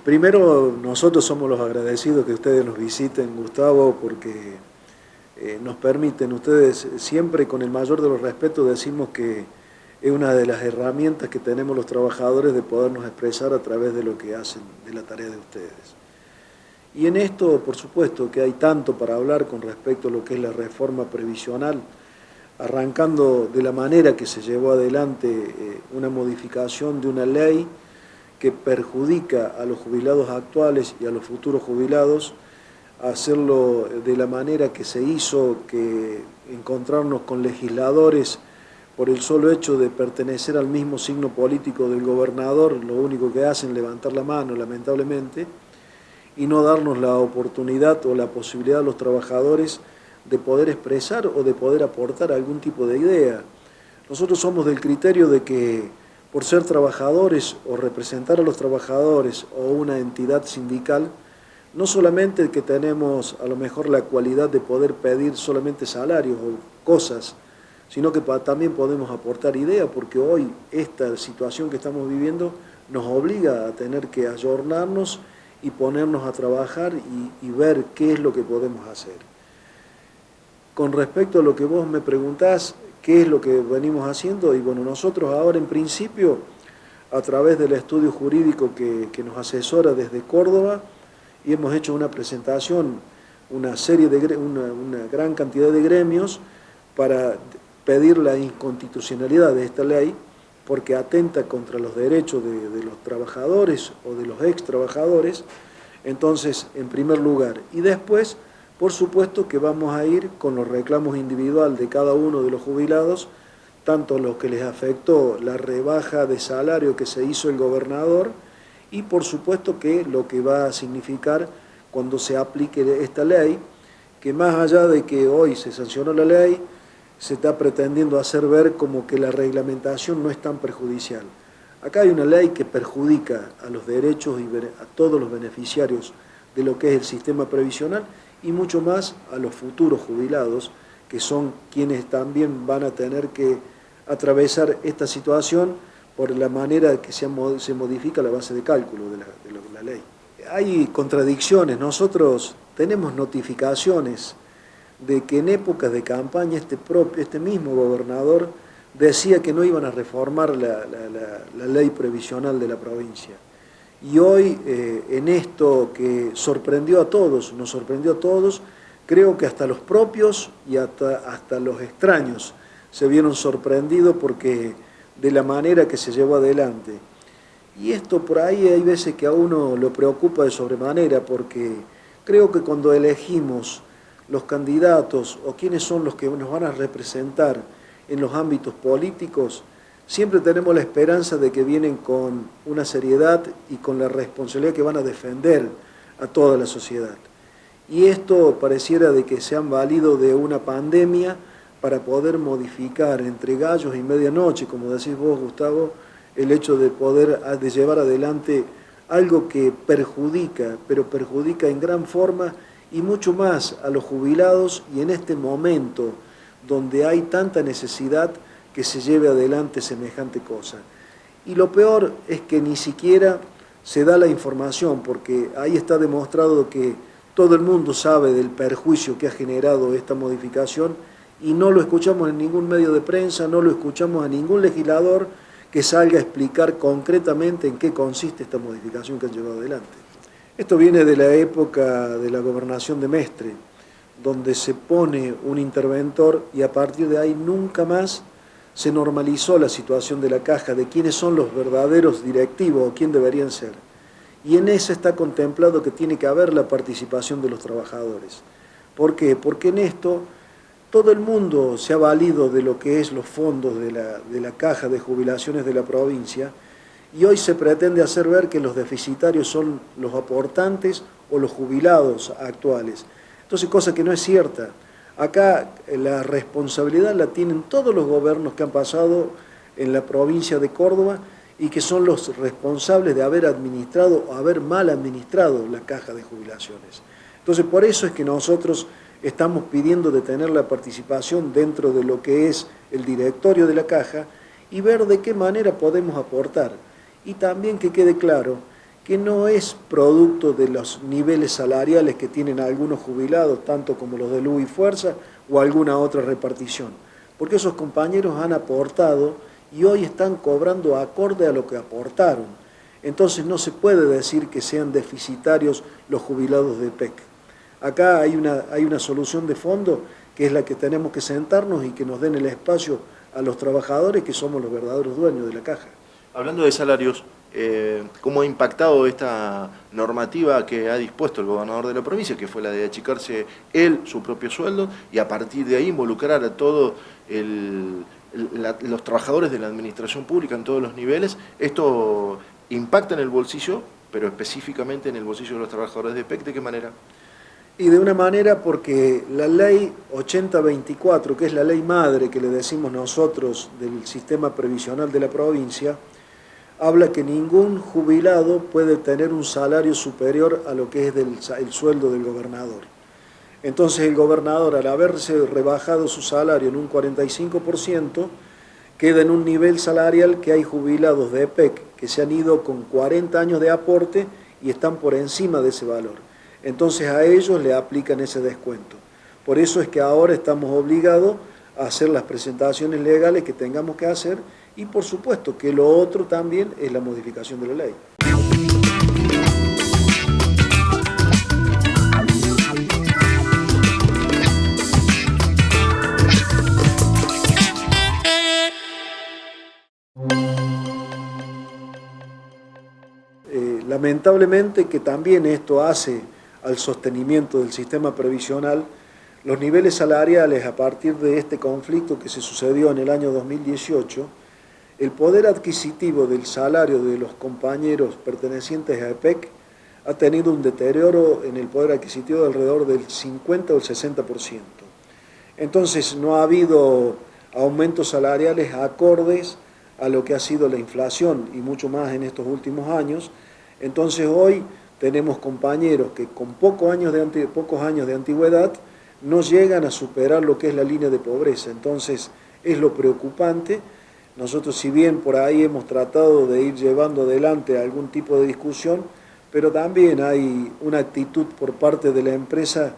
Primero, nosotros somos los agradecidos que ustedes nos visiten, Gustavo, porque nos permiten, ustedes siempre con el mayor de los respetos decimos que es una de las herramientas que tenemos los trabajadores de podernos expresar a través de lo que hacen, de la tarea de ustedes. Y en esto, por supuesto, que hay tanto para hablar con respecto a lo que es la reforma previsional, arrancando de la manera que se llevó adelante una modificación de una ley que perjudica a los jubilados actuales y a los futuros jubilados, hacerlo de la manera que se hizo, que encontrarnos con legisladores por el solo hecho de pertenecer al mismo signo político del gobernador, lo único que hacen es levantar la mano, lamentablemente, y no darnos la oportunidad o la posibilidad a los trabajadores de poder expresar o de poder aportar algún tipo de idea. Nosotros somos del criterio de que por ser trabajadores o representar a los trabajadores o una entidad sindical, no solamente que tenemos a lo mejor la cualidad de poder pedir solamente salarios o cosas, sino que también podemos aportar ideas, porque hoy esta situación que estamos viviendo nos obliga a tener que ayornarnos y ponernos a trabajar y ver qué es lo que podemos hacer. Con respecto a lo que vos me preguntás, qué es lo que venimos haciendo, y bueno, nosotros ahora en principio, a través del estudio jurídico que nos asesora desde Córdoba, y hemos hecho una presentación, una gran cantidad de gremios para pedir la inconstitucionalidad de esta ley, porque atenta contra los derechos de los trabajadores o de los ex trabajadores. Entonces, en primer lugar, y después, por supuesto que vamos a ir con los reclamos individuales de cada uno de los jubilados, tanto los que les afectó la rebaja de salario que se hizo el gobernador, y por supuesto que lo que va a significar cuando se aplique esta ley, que más allá de que hoy se sancionó la ley, se está pretendiendo hacer ver como que la reglamentación no es tan perjudicial. Acá hay una ley que perjudica a los derechos y a todos los beneficiarios de lo que es el sistema previsional y mucho más a los futuros jubilados, que son quienes también van a tener que atravesar esta situación por la manera que se modifica la base de cálculo de la ley. Hay contradicciones, nosotros tenemos notificaciones de que en épocas de campaña este mismo gobernador decía que no iban a reformar la ley previsional de la provincia. Y hoy en esto que sorprendió a todos, nos sorprendió a todos, creo que hasta los propios y hasta los extraños se vieron sorprendidos porque de la manera que se llevó adelante. Y esto por ahí hay veces que a uno lo preocupa de sobremanera, porque creo que cuando elegimos los candidatos o quiénes son los que nos van a representar en los ámbitos políticos, siempre tenemos la esperanza de que vienen con una seriedad y con la responsabilidad que van a defender a toda la sociedad. Y esto pareciera de que se han valido de una pandemia para poder modificar entre gallos y medianoche, como decís vos, Gustavo, el hecho de poder llevar adelante algo que perjudica, pero perjudica en gran forma y mucho más a los jubilados, y en este momento donde hay tanta necesidad que se lleve adelante semejante cosa. Y lo peor es que ni siquiera se da la información, porque ahí está demostrado que todo el mundo sabe del perjuicio que ha generado esta modificación y no lo escuchamos en ningún medio de prensa, no lo escuchamos a ningún legislador que salga a explicar concretamente en qué consiste esta modificación que han llevado adelante. Esto viene de la época de la gobernación de Mestre, donde se pone un interventor y a partir de ahí nunca más se normalizó la situación de la caja, de quiénes son los verdaderos directivos o quién deberían ser. Y en eso está contemplado que tiene que haber la participación de los trabajadores. ¿Por qué? Porque en esto todo el mundo se ha valido de lo que es los fondos de la caja de jubilaciones de la provincia, y hoy se pretende hacer ver que los deficitarios son los aportantes o los jubilados actuales. Entonces, cosa que no es cierta. Acá la responsabilidad la tienen todos los gobiernos que han pasado en la provincia de Córdoba y que son los responsables de haber administrado o haber mal administrado la caja de jubilaciones. Entonces, por eso es que nosotros estamos pidiendo de tener la participación dentro de lo que es el directorio de la caja y ver de qué manera podemos aportar. Y también que quede claro que no es producto de los niveles salariales que tienen algunos jubilados, tanto como los de Luz y Fuerza o alguna otra repartición, porque esos compañeros han aportado y hoy están cobrando acorde a lo que aportaron. Entonces no se puede decir que sean deficitarios los jubilados de EPEC. Acá hay una solución de fondo que es la que tenemos que sentarnos y que nos den el espacio a los trabajadores que somos los verdaderos dueños de la caja. Hablando de salarios, ¿cómo ha impactado esta normativa que ha dispuesto el gobernador de la provincia, que fue la de achicarse él su propio sueldo y a partir de ahí involucrar a todos los trabajadores de la administración pública en todos los niveles? Esto impacta en el bolsillo, pero específicamente en el bolsillo de los trabajadores de EPEC. ¿De qué manera? Y de una manera porque la ley 8024, que es la ley madre que le decimos nosotros del sistema previsional de la provincia, habla que ningún jubilado puede tener un salario superior a lo que es el sueldo del gobernador. Entonces el gobernador, al haberse rebajado su salario en un 45%, queda en un nivel salarial que hay jubilados de EPEC que se han ido con 40 años de aporte y están por encima de ese valor. Entonces a ellos le aplican ese descuento. Por eso es que ahora estamos obligados a hacer las presentaciones legales que tengamos que hacer y por supuesto que lo otro también es la modificación de la ley. Lamentablemente que también esto hace al sostenimiento del sistema previsional, los niveles salariales a partir de este conflicto que se sucedió en el año 2018, el poder adquisitivo del salario de los compañeros pertenecientes a EPEC ha tenido un deterioro en el poder adquisitivo de alrededor del 50 o el 60%. Entonces no ha habido aumentos salariales acordes a lo que ha sido la inflación y mucho más en estos últimos años. Entonces hoy tenemos compañeros que con pocos años de antigüedad no llegan a superar lo que es la línea de pobreza. Entonces es lo preocupante. Nosotros, si bien por ahí hemos tratado de ir llevando adelante algún tipo de discusión, pero también hay una actitud por parte de la empresa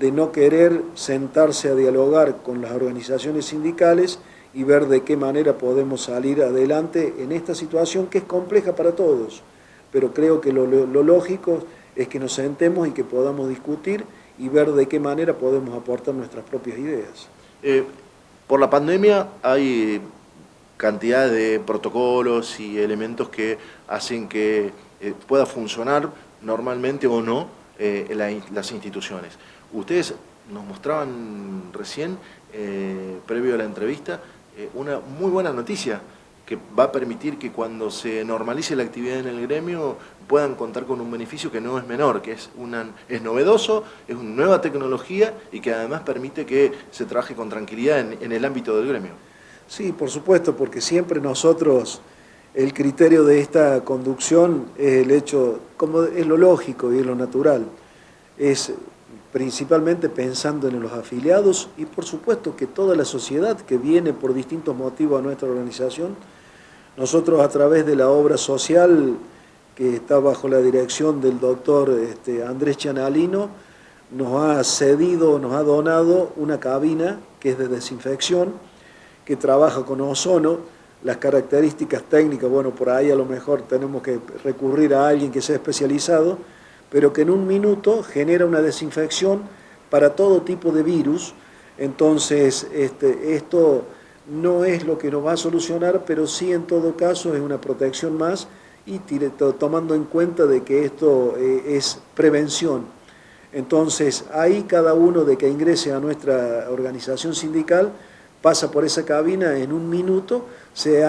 de no querer sentarse a dialogar con las organizaciones sindicales y ver de qué manera podemos salir adelante en esta situación que es compleja para todos. Pero creo que lo lógico es que nos sentemos y que podamos discutir y ver de qué manera podemos aportar nuestras propias ideas. Por la pandemia hay cantidad de protocolos y elementos que hacen que pueda funcionar normalmente o no las instituciones. Ustedes nos mostraban recién, previo a la entrevista, una muy buena noticia que va a permitir que cuando se normalice la actividad en el gremio puedan contar con un beneficio que no es menor, que es novedoso, es una nueva tecnología y que además permite que se trabaje con tranquilidad en el ámbito del gremio. Sí, por supuesto, porque siempre nosotros, el criterio de esta conducción es el hecho, como es lo lógico y es lo natural, es principalmente pensando en los afiliados y por supuesto que toda la sociedad que viene por distintos motivos a nuestra organización, nosotros a través de la obra social que está bajo la dirección del doctor Andrés Chianalino, nos ha cedido, nos ha donado una cabina que es de desinfección, que trabaja con ozono. Las características técnicas, bueno, por ahí a lo mejor tenemos que recurrir a alguien que sea especializado, pero que en un minuto genera una desinfección para todo tipo de virus. Entonces, esto no es lo que nos va a solucionar, pero sí en todo caso es una protección más y tomando en cuenta de que esto es prevención. Entonces, ahí cada uno de que ingrese a nuestra organización sindical pasa por esa cabina, en un minuto se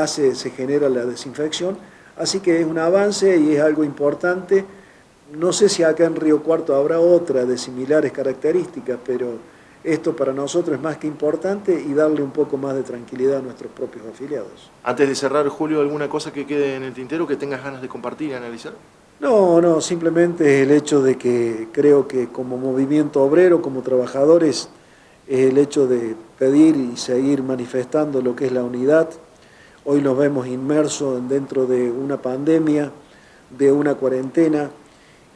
genera la desinfección, así que es un avance y es algo importante. No sé si acá en Río Cuarto habrá otra de similares características, pero esto para nosotros es más que importante y darle un poco más de tranquilidad a nuestros propios afiliados. Antes de cerrar, Julio, ¿alguna cosa que quede en el tintero que tengas ganas de compartir y analizar? No, simplemente el hecho de que creo que como movimiento obrero, como trabajadores, es el hecho de pedir y seguir manifestando lo que es la unidad. Hoy nos vemos inmersos dentro de una pandemia de una cuarentena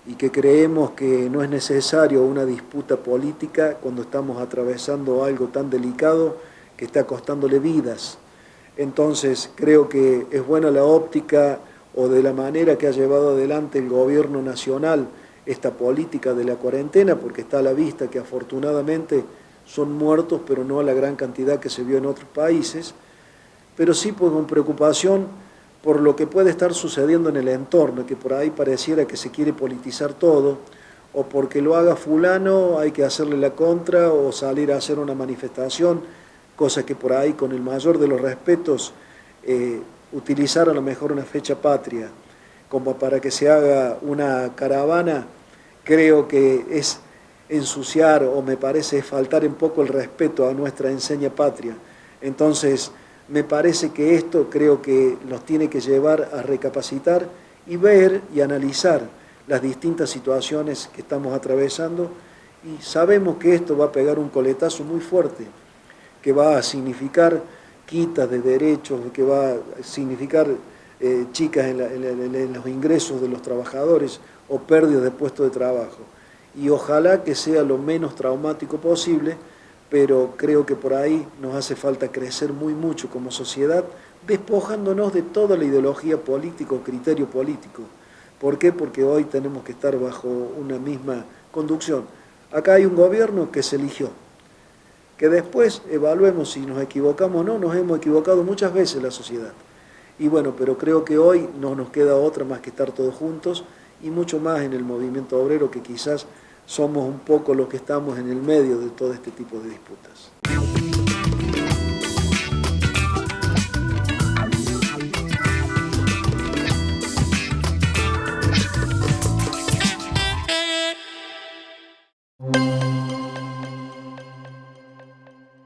y que creemos que no es necesario una disputa política cuando estamos atravesando algo tan delicado que está costándole vidas. Entonces creo que es buena la óptica o de la manera que ha llevado adelante el gobierno nacional esta política de la cuarentena, porque está a la vista que afortunadamente son muertos, pero no a la gran cantidad que se vio en otros países, pero sí con preocupación por lo que puede estar sucediendo en el entorno, que por ahí pareciera que se quiere politizar todo, o porque lo haga fulano hay que hacerle la contra o salir a hacer una manifestación, cosa que por ahí con el mayor de los respetos utilizar a lo mejor una fecha patria como para que se haga una caravana, creo que es ensuciar o me parece faltar un poco el respeto a nuestra enseña patria. Entonces me parece que esto creo que nos tiene que llevar a recapacitar y ver y analizar las distintas situaciones que estamos atravesando, y sabemos que esto va a pegar un coletazo muy fuerte, que va a significar quitas de derechos, que va a significar chicas en los ingresos de los trabajadores o pérdidas de puestos de trabajo. Y ojalá que sea lo menos traumático posible, pero creo que por ahí nos hace falta crecer muy mucho como sociedad, despojándonos de toda la ideología política o criterio político. ¿Por qué? Porque hoy tenemos que estar bajo una misma conducción. Acá hay un gobierno que se eligió, que después evaluemos si nos equivocamos o no. Nos hemos equivocado muchas veces la sociedad. Y bueno, pero creo que hoy no nos queda otra más que estar todos juntos, y mucho más en el movimiento obrero, que quizás somos un poco los que estamos en el medio de todo este tipo de disputas.